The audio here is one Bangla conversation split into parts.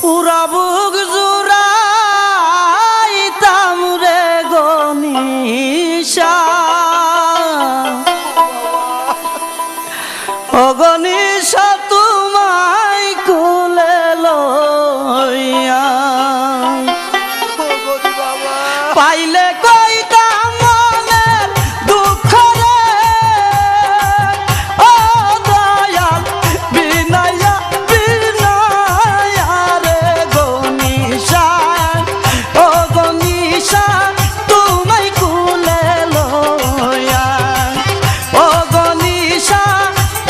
পুরা বুক জুড়াইতাম রে গনিশা ও গনিশা তোমায় কুলে লইয়া পাইলে কইতাম মনের দুঃখ রে ও দয়াল বিনায়া বিনায়া রে গনিশা ও গনিশা তোমায় কুলে লইয়া ও গনিশা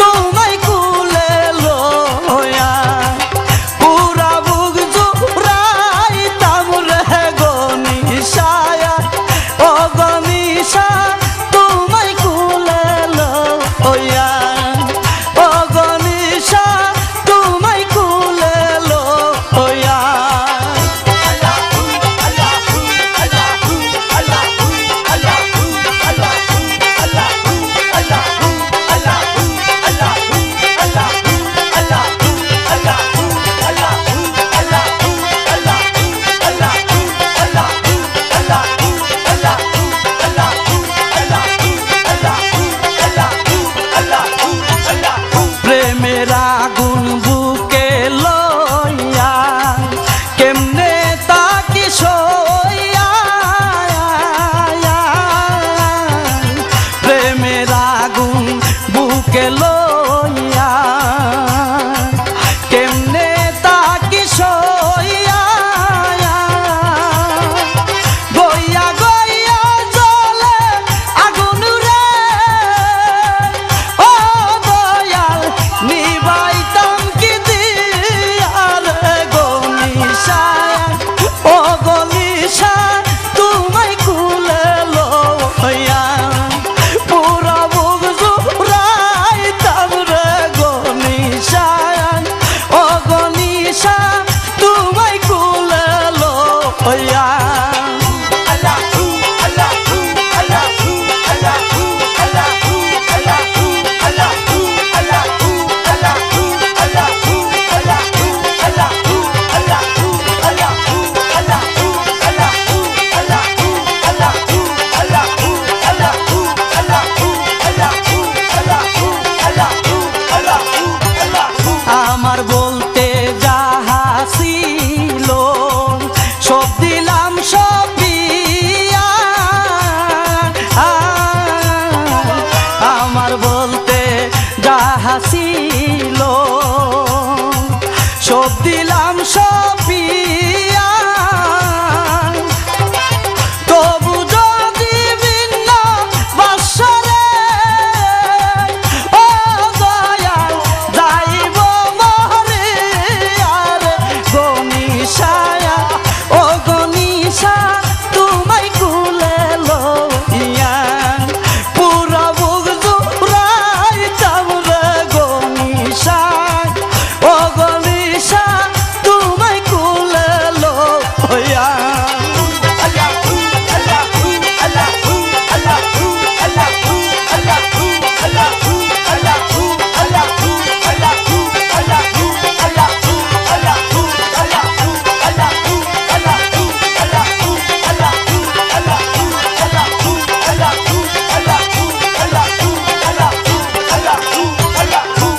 তোমায় কুলে লইয়া পুরা বুক জুড়াইতাম রে গনিশা ও গনিশা তোমায় কুলে লইয়া ও গনিশা তোমায় কুলে লইয়া প্রেমের আগুন বুকে লইয়া কেমনে তাকি সইয়া প্রেমের আগুন বুকে লইয়া কেমনে তাকি সইয়া গইয়া গইয়া জ্বলে আগুন রে ও দয়াল নিবাইতাম কি দিয়া রে গনিশা ও গনিশা তোমায় কুলে লইয়া পুরা বুক জুড়াইতাম রে গনিশা ও গনিশা তোমায় কুলে লইয়া আমার বলতে যাহা ছিল সব দিলাম সপিয়া আমার বলতে যাহা ছিল সব দিলাম সপিয়া তবু যদি ভিন্ন বাসরে ও দয়াল যাইব মরিয়া রে গনিশা ও গনিশা তোমায় কুলে লইয়া পুরা বুক জুড়াইতাম রে গনিশা ও গনিশা তোমায় কুলে লইয়া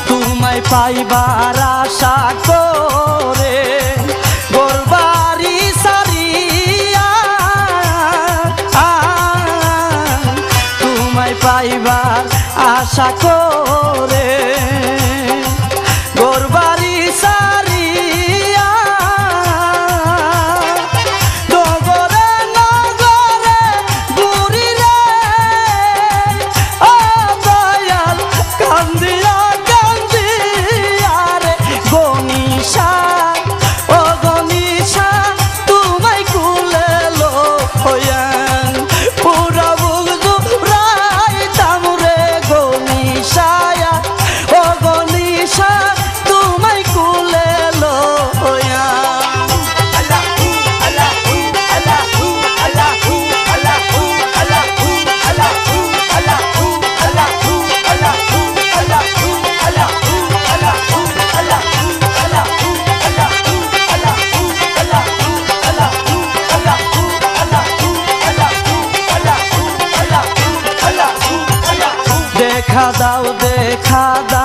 তোমায় পাইবার আশা করে গোরবাড়ি সারিয়া তোমায় পাইবার আশা করে গোরবাড়ি সারিয়া নগরে নগরে ঘুরি রে ও দয়াল কান্দিয়া কান্দিয়া রে গনিশা ও গনিশা তোমায় কুলে লইয়া পুরা বুক জুড়াইতাম রে গনিশা ও গনিশা তোমায় কুলে লইয়া দেখা দাও দেখা দাও